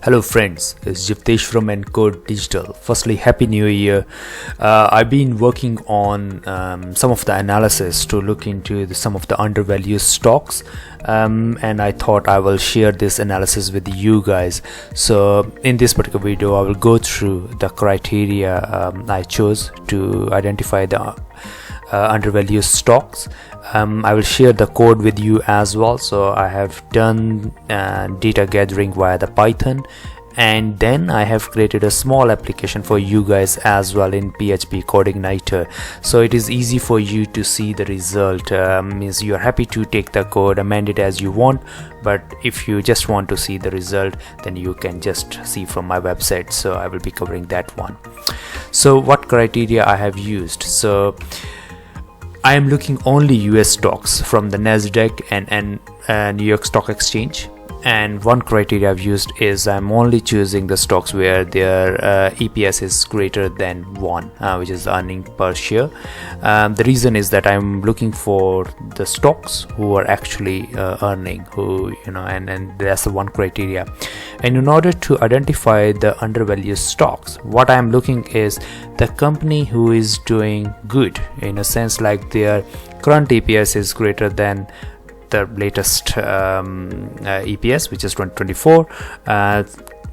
Hello friends, it's Jivtesh from Encode Digital. Firstly, Happy New Year. I've been working on some of the analysis to look into some of the undervalued stocks, and I thought I will share this analysis with you guys. So in this particular video, I will go through the criteria I chose to identify the undervalued stocks. I will share the code with you as well. So I have done data gathering via the Python, and then I have created a small application for you guys as well in PHP CodeIgniter, so it is easy for you to see the result. Means you are happy to take the code, amend it as you want, but if you just want to see the result, then you can just see from my website. So I will be covering that one. So what criteria I have used? So I am looking only US stocks from the Nasdaq and New York Stock Exchange, and one criteria I've used is I'm only choosing the stocks where their EPS is greater than 1, which is the earning per share. The reason is that I'm looking for the stocks who are actually earning, and that's the one criteria. And in order to identify the undervalued stocks, what I'm looking is the company who is doing good, in a sense like their current EPS is greater than the latest EPS, which is 2024,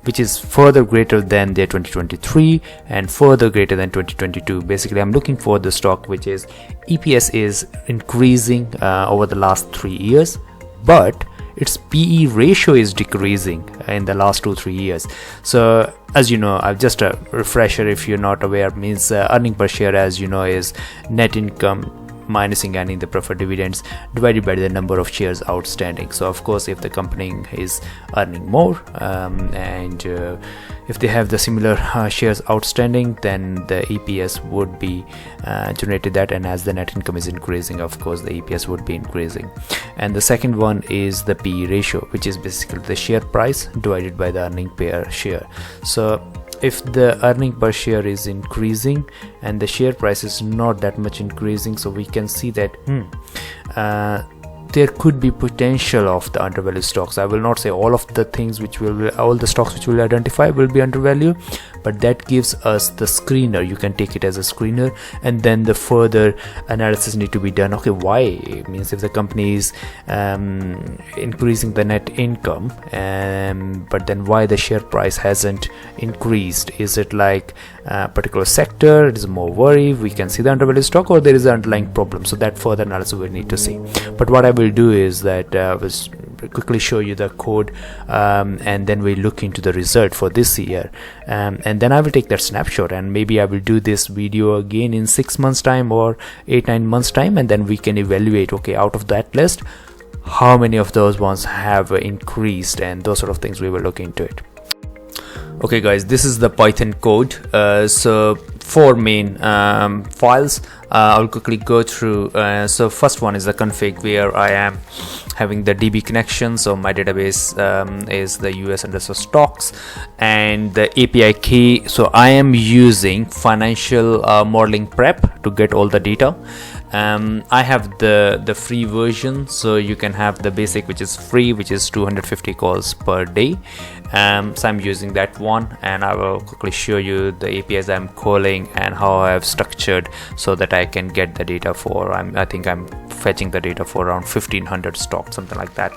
which is further greater than their 2023 and further greater than 2022. Basically, I'm looking for the stock which is EPS is increasing over the last 3 years, but its PE ratio is decreasing in the last 2-3 years. So as you know, I've just a refresher if you're not aware, means earning per share, as you know, is net income minusing any the preferred dividends divided by the number of shares outstanding. So of course, if the company is earning more and if they have the similar shares outstanding, then the EPS would be generated that, and as the net income is increasing, of course the EPS would be increasing. And the second one is the PE ratio, which is basically the share price divided by the earning per share. So if the earning per share is increasing and the share price is not that much increasing, so we can see that there could be potential of the undervalued stocks. I will not say all of the things all the stocks which will identify will be undervalued, but that gives us the screener. You can take it as a screener, and then the further analysis need to be done. Okay, why? It means if the company is increasing the net income, but then why the share price hasn't increased? Is it like a particular sector? It is more worry, we can see the undervalued stock, or there is an underlying problem? So that further analysis we need to see. But what I will do is that we'll quickly show you the code, and then we look into the result for this year, and then I will take that snapshot, and maybe I will do this video again in 6 months time or 8-9 months time, and then we can evaluate, okay, out of that list how many of those ones have increased, and those sort of things we will look into it. Okay guys, this is the Python code. So 4 main files I'll quickly go through. So first one is the config, where I am having the DB connection. So my database is the US_stocks, and the API key. So I am using financial modeling prep to get all the data. I have the free version, so you can have the basic, which is free, which is 250 calls per day. So I'm using that one, and I will quickly show you the APIs I'm calling and how I have structured so that I can get the data for I think I'm fetching the data for around 1500 stocks, something like that.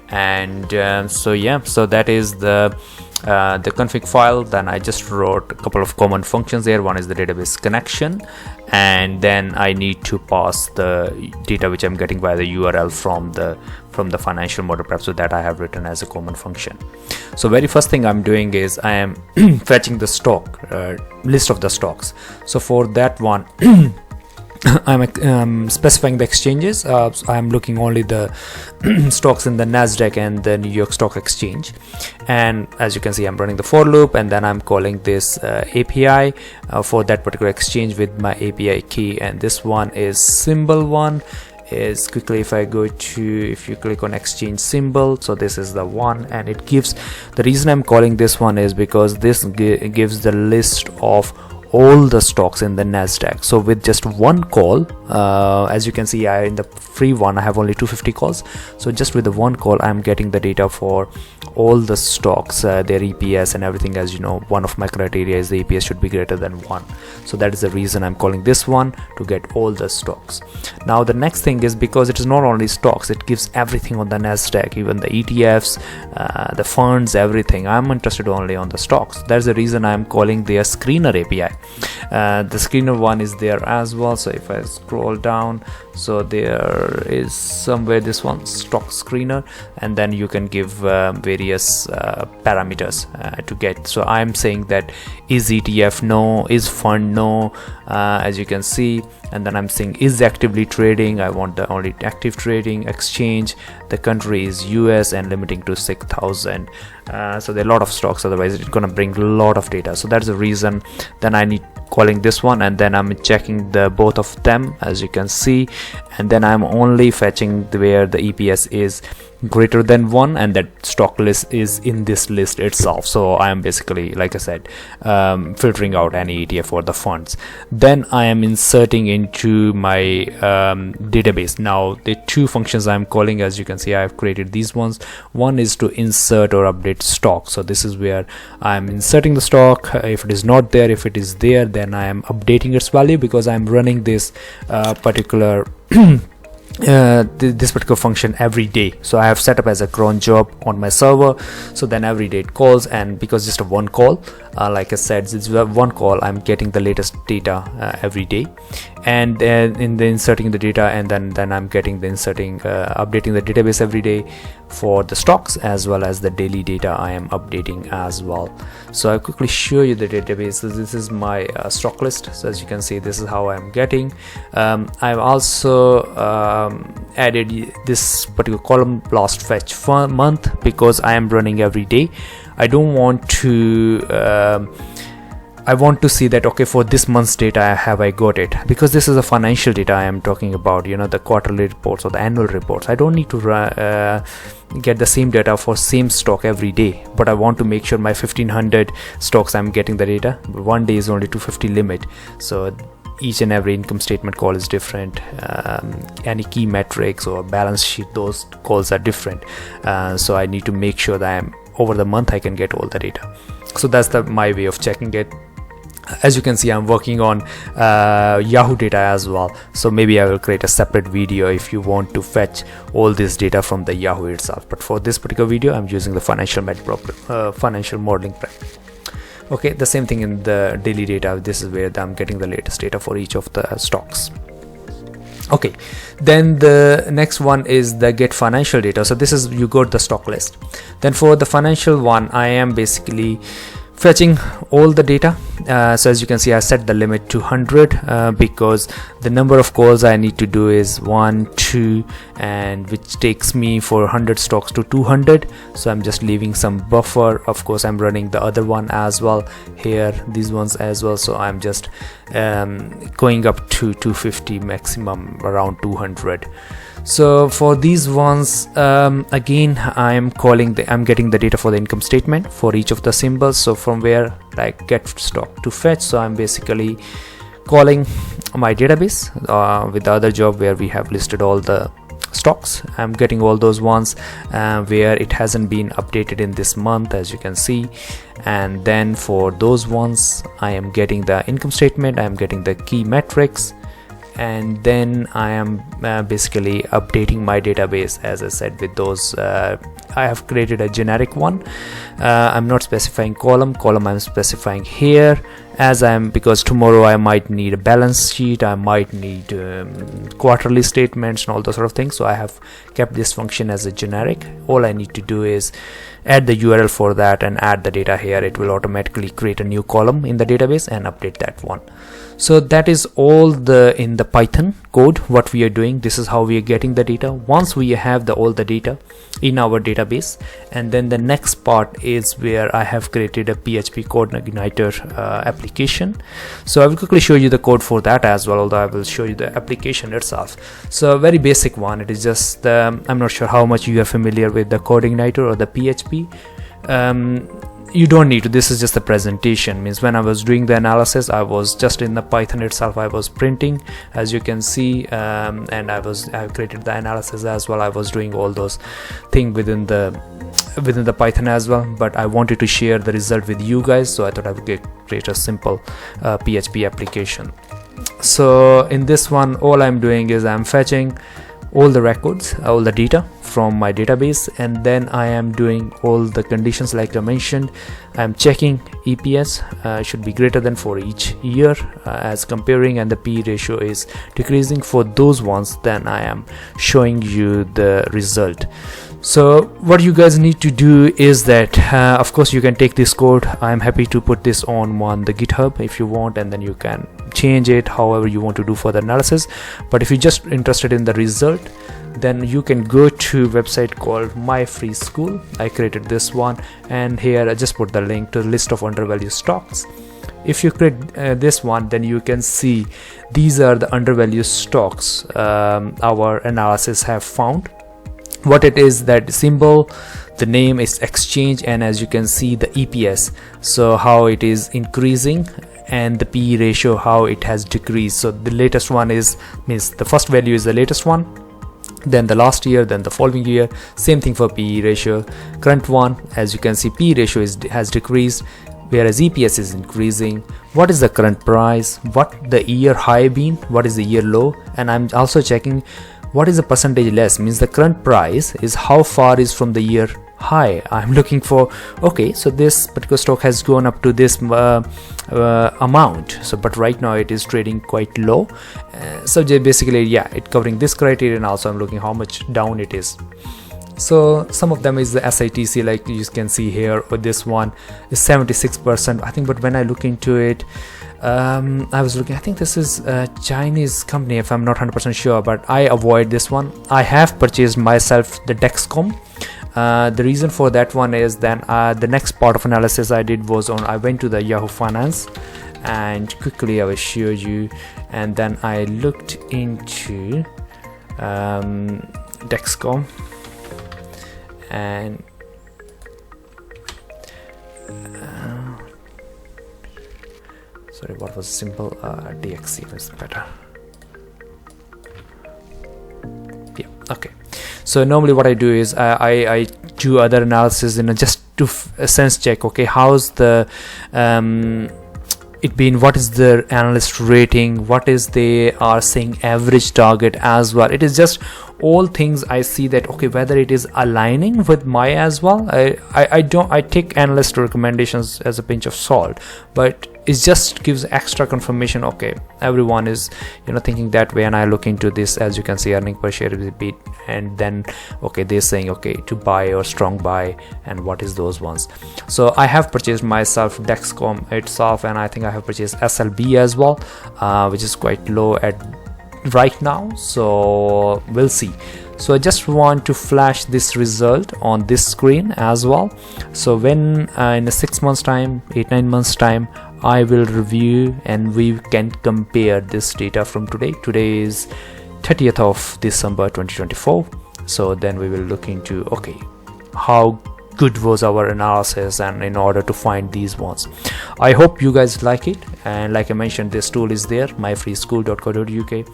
And so that is the config file. Then I just wrote a couple of common functions there. One is the database connection, and then I need to pass the data which I'm getting via the URL from the financial model prep, so that I have written as a common function. So very first thing I'm doing is I am fetching the stock list of the stocks. So for that one I'm specifying the exchanges. I'm looking only the stocks in the Nasdaq and the New York Stock Exchange, and as you can see, I'm running the for loop, and then I'm calling this API for that particular exchange with my API key. And this one is symbol one. Is quickly, if you click on exchange symbol, so this is the one, and it gives, the reason I'm calling this one is because this gives the list of all the stocks in the Nasdaq. So with just one call, as you can see, in the free one I have only 250 calls, so just with the one call I'm getting the data for all the stocks, their EPS and everything. As you know, one of my criteria is the EPS should be greater than 1, so that is the reason I'm calling this one, to get all the stocks. Now the next thing is, because it is not only stocks, it gives everything on the Nasdaq, even the ETFs, the funds, everything. I'm interested only on the stocks. That's the reason I'm calling their screener API. The screener one is there as well. So if I scroll down, so there is somewhere this one, stock screener, and then you can give various parameters to get. So I'm saying that is ETF no, is fund no, as you can see, and then I'm saying is actively trading. I want the only active trading, exchange, the country is US, and limiting to 6,000. So there are a lot of stocks, otherwise it's gonna bring a lot of data. So that's the reason then I need calling this one, and then I'm checking the both of them, as you can see, and then I'm only fetching where the EPS is greater than 1, and that stock list is in this list itself. So I am basically, like I said, filtering out any ETF or the funds. Then I am inserting into my database. Now the two functions I'm calling, as you can see, I have created these ones. One is to insert or update stock. So this is where I'm inserting the stock. If it is not there, if it is there, then I am updating its value, because I'm running this particular this particular function every day. So I have set up as a cron job on my server, so then every day it calls, and because just a one call, like I said, it's one call, I'm getting the latest data every day, and in the inserting the data, and then I'm getting the updating the database every day for the stocks, as well as the daily data I am updating as well. So I'll quickly show you the database. So this is my stock list. So as you can see, this is how I'm getting. I've also added this particular column, last fetch month, because I am running every day. I don't want to I want to see that, okay, for this month's data have I got it, because this is a financial data I am talking about, you know, the quarterly reports or the annual reports. I don't need to get the same data for same stock every day, but I want to make sure my 1500 stocks I'm getting the data. One day is only 250 limit, so each and every income statement call is different. Any key metrics or balance sheet, those calls are different. So I need to make sure that I'm over the month I can get all the data. So that's my way of checking it. As you can see, I'm working on Yahoo data as well, so maybe I will create a separate video if you want to fetch all this data from the Yahoo itself. But for this particular video, I'm using the financial modeling prep. Okay, the same thing in the daily data. This is where I'm getting the latest data for each of the stocks. Okay, then the next one is the get financial data. So this is, you got the stock list. Then for the financial one, I am basically fetching all the data. So as you can see, I set the limit to 100 because the number of calls I need to do is 1, 2, and which takes me for 100 stocks to 200. So I'm just leaving some buffer. Of course, I'm running the other one as well here, these ones as well. So I'm just going up to 250, maximum around 200. So for these ones, again, I'm getting the data for the income statement for each of the symbols. So from where I get stock to fetch, so I'm basically calling my database with the other job where we have listed all the stocks. I'm getting all those ones where it hasn't been updated in this month, as you can see. And then for those ones, I am getting the income statement, I am getting the key metrics, and then I am basically updating my database, as I said, with those. I have created a generic one. I'm not specifying column I'm specifying here, because tomorrow I might need a balance sheet, I might need quarterly statements and all those sort of things. So I have kept this function as a generic. All I need to do is add the URL for that and add the data here. It will automatically create a new column in the database and update that one. So that is all in the Python code what we are doing. This is how we are getting the data once we have all the data in our database. And then the next part is where I have created a PHP CodeIgniter application. So I will quickly show you the code for that as well, although I will show you the application itself. So a very basic one. It is just I'm not sure how much you are familiar with the CodeIgniter or the PHP. you don't need to. This is just the presentation. Means when I was doing the analysis, I was just in the Python itself, I was printing, as you can see, and I created the analysis as well. I was doing all those things within the Python as well, but I wanted to share the result with you guys, so I thought I would create a simple PHP application. So in this one, all I'm doing is I'm fetching all the records, all the data from my database, and then I am doing all the conditions like I mentioned. I'm checking EPS should be greater than for each year as comparing, and the P ratio is decreasing for those ones. Then I am showing you the result. So what you guys need to do is that of course you can take this code. I'm happy to put this on the GitHub if you want, and then you can change it however you want to do for the analysis. But if you're just interested in the result, then you can go to website called My Free School. I created this one, and here I just put the link to the list of undervalued stocks. If you create this one, then you can see these are the undervalued stocks our analysis have found. What it is, that symbol, the name is exchange, and as you can see the EPS, so how it is increasing, and the P ratio how it has decreased. So the latest one means the first value is the latest one, then the last year, then the following year. Same thing for P ratio. Current one, as you can see, P ratio has decreased, whereas EPS is increasing. What is the current price, what the year high been, what is the year low, and I'm also checking what is the percentage less. Means the current price is how far is from the year high. I'm looking for, okay, so this particular stock has gone up to this amount, so but right now it is trading quite low. So basically, yeah, it covering this criteria, and also I'm looking how much down it is. So some of them is the SITC, like you can see here, or this one is 76%, I think. But when I look into it, I was looking, I think this is a Chinese company, if I'm not 100% sure, but I avoid this one. I have purchased myself the Dexcom. The reason for that one is then the next part of analysis I did was I went to the Yahoo Finance, and quickly I will show you, and then I looked into Dexcom, and sorry, what was simple? DXC is better. Yeah, okay. So normally what I do is I do other analysis, just to sense check, okay, how's the it been, what is the analyst rating, what is they are saying average target as well. It is just all things I see that, okay, whether it is aligning with my as well. I take analyst recommendations as a pinch of salt, but it just gives extra confirmation, okay, everyone is thinking that way. And I look into this, as you can see, earning per share is a bit, and then okay, they're saying okay to buy or strong buy, and what is those ones. So I have purchased myself Dexcom itself, and I think I have purchased SLB as well, which is quite low at right now, so we'll see. So I just want to flash this result on this screen as well. So when in a 6 months time, 8-9 months time, I will review and we can compare this data from today. Today is 30th of December 2024. So then we will look into, okay, how good was our analysis, and in order to find these ones. I hope you guys like it, and like I mentioned, this tool is there, myfreeschool.co.uk.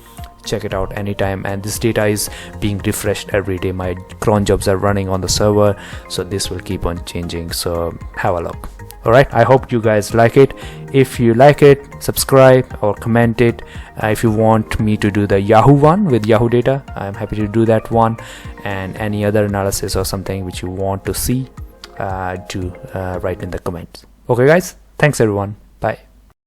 check it out anytime, and this data is being refreshed every day. My cron jobs are running on the server, so this will keep on changing, so have a look. All right, I hope you guys like it. If you like it, subscribe or comment it. If you want me to do the Yahoo one with Yahoo data, I'm happy to do that one, and any other analysis or something which you want to see, do write in the comments. Okay guys, thanks everyone, bye.